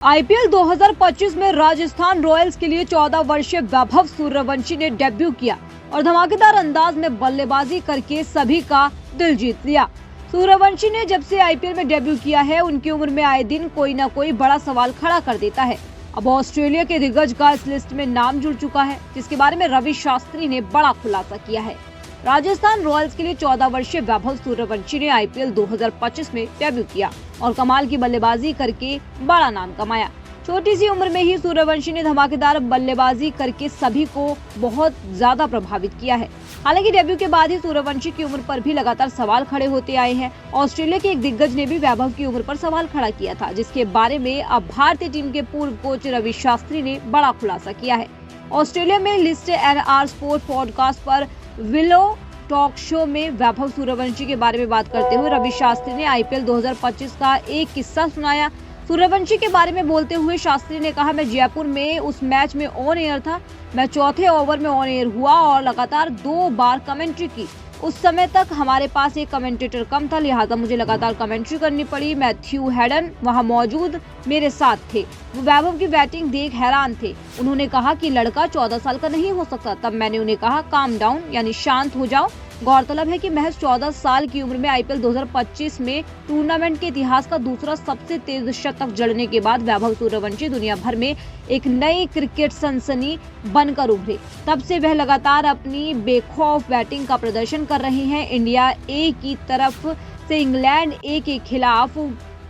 IPL 2025 में Rajasthan Royals के लिए 14 वर्षीय वैभव सूर्यवंशी ने डेब्यू किया और धमाकेदार अंदाज में बल्लेबाजी करके सभी का दिल जीत लिया। सूर्यवंशी ने जब से आईपीएल में डेब्यू किया है, उनकी उम्र में आए दिन कोई न कोई बड़ा सवाल खड़ा कर देता है। अब ऑस्ट्रेलिया के दिग्गज का इस लिस्ट में नाम जुड़ चुका है, जिसके बारे में रवि शास्त्री ने बड़ा खुलासा किया है। राजस्थान रॉयल्स के लिए 14 वर्षीय वैभव सूर्यवंशी ने आईपीएल 2025 में डेब्यू किया और कमाल की बल्लेबाजी करके बड़ा नाम कमाया। छोटी सी उम्र में ही सूर्यवंशी ने धमाकेदार बल्लेबाजी करके सभी को बहुत ज्यादा प्रभावित किया है। हालांकि डेब्यू के बाद ही सूर्यवंशी की उम्र पर भी लगातार सवाल खड़े होते आए हैं। ऑस्ट्रेलिया के एक दिग्गज ने भी वैभव की उम्र पर सवाल खड़ा किया था, जिसके बारे में अब भारतीय टीम के पूर्व कोच रवि शास्त्री ने बड़ा खुलासा किया है। ऑस्ट्रेलिया में लिस्ट एनआर स्पोर्ट पॉडकास्ट पर विलो टॉक शो में वैभव सूर्यवंशी के बारे में बात करते हुए रवि शास्त्री ने आईपीएल 2025 का एक किस्सा सुनाया। सूर्यवंशी के बारे में बोलते हुए शास्त्री ने कहा, मैं जयपुर में उस मैच में ऑन एयर था। मैं चौथे ओवर में ऑन एयर हुआ और लगातार 2 बार कमेंट्री की। उस समय तक हमारे पास एक कमेंटेटर कम था, लिहाजा मुझे लगातार कमेंट्री करनी पड़ी। मैथ्यू हेडन वहां मौजूद मेरे साथ थे, वो वैभव की बैटिंग देख हैरान थे। उन्होंने कहा कि लड़का 14 साल का नहीं हो सकता। तब मैंने उन्हें कहा, काम डाउन, यानी शांत हो जाओ। गौरतलब है कि महज 14 साल की उम्र में आईपीएल 2025 में टूर्नामेंट के इतिहास का दूसरा सबसे तेज शतक जड़ने के बाद वैभव सूर्यवंशी दुनिया भर में एक नई क्रिकेट सनसनी बनकर उभरे। तब से वह लगातार अपनी बेखौफ बैटिंग का प्रदर्शन कर रहे हैं। इंडिया ए की तरफ से इंग्लैंड ए के खिलाफ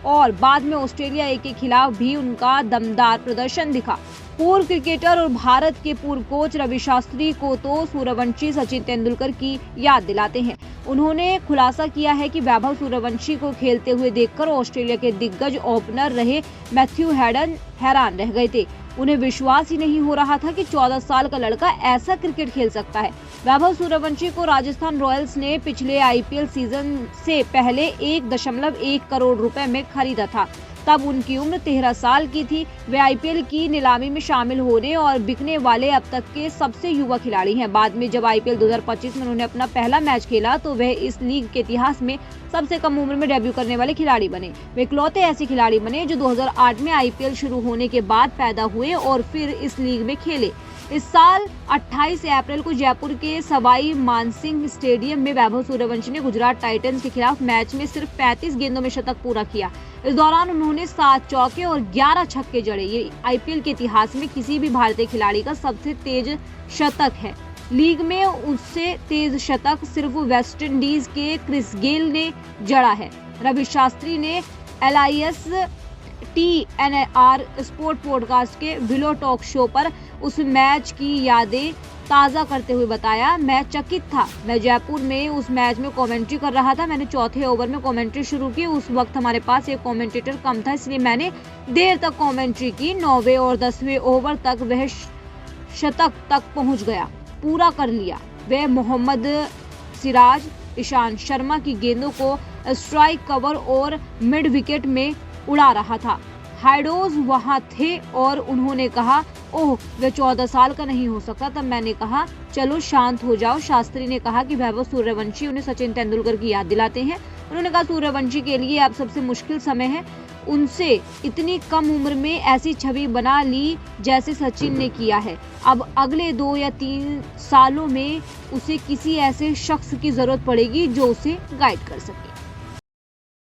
और बाद में ऑस्ट्रेलिया ए के खिलाफ भी उनका दमदार प्रदर्शन दिखा। पूर्व क्रिकेटर और भारत के पूर्व कोच रवि शास्त्री को तो सूर्यवंशी सचिन तेंदुलकर की याद दिलाते हैं। उन्होंने खुलासा किया है कि वैभव सूर्यवंशी को खेलते हुए देखकर ऑस्ट्रेलिया के दिग्गज ओपनर रहे मैथ्यू हेडन हैरान रह गए थे। उन्हें विश्वास ही नहीं हो रहा था कि 14 साल का लड़का ऐसा क्रिकेट खेल सकता है। वैभव सूर्यवंशी को राजस्थान रॉयल्स ने पिछले आईपीएल सीजन से पहले 1.1 करोड़ रुपए में खरीदा था। तब उनकी उम्र 13 साल की थी। वे आईपीएल की नीलामी में शामिल होने और बिकने वाले अब तक के सबसे युवा खिलाड़ी हैं। बाद में जब आईपीएल 2025 में उन्होंने अपना पहला मैच खेला तो वह इस लीग के इतिहास में सबसे कम उम्र में डेब्यू करने वाले खिलाड़ी बने। वे इकलौते ऐसे खिलाड़ी बने जो 2008 में आईपीएल शुरू होने के बाद पैदा हुए और फिर इस लीग में खेले। इस साल 28 अप्रैल को जयपुर के सवाई मानसिंह स्टेडियम में वैभव सूर्यवंशी ने गुजरात टाइटंस के खिलाफ मैच में सिर्फ 35 गेंदों में शतक पूरा किया। इस दौरान उन्होंने 7 चौके और 11 छक्के जड़े। ये आईपीएल के इतिहास में किसी भी भारतीय खिलाड़ी का सबसे तेज शतक है। लीग में उससे तेज शतक सिर्फ वेस्टइंडीज के क्रिस गेल ने जड़ा है। रवि शास्त्री ने LIS TNR स्पोर्ट पॉडकास्ट के विलो टॉक शो पर उस मैच की यादें ताज़ा करते हुए बताया, मैं चकित था। मैं जयपुर में उस मैच में कमेंट्री कर रहा था। मैंने चौथे ओवर में कमेंट्री शुरू की। उस वक्त हमारे पास एक कमेंटेटर कम था, इसलिए मैंने देर तक कमेंट्री की। 9वें और 10वें ओवर तक वह शतक तक पहुंच गया, पूरा कर लिया। वह मोहम्मद सिराज, ईशांत शर्मा की गेंदों को स्ट्राइक, कवर और मिड विकेट में उड़ा रहा था। हाइडोज वहां थे और उन्होंने कहा, ओह वह 14 साल का नहीं हो सकता। तब मैंने कहा, चलो शांत हो जाओ। शास्त्री ने कहा कि वैभव सूर्यवंशी उन्हें सचिन तेंदुलकर की याद दिलाते हैं। उन्होंने कहा, सूर्यवंशी के लिए अब सबसे मुश्किल समय है। उनसे इतनी कम उम्र में ऐसी छवि बना ली जैसे सचिन ने किया है। अब अगले 2 या 3 सालों में उसे किसी ऐसे शख्स की जरूरत पड़ेगी जो उसे गाइड कर सके।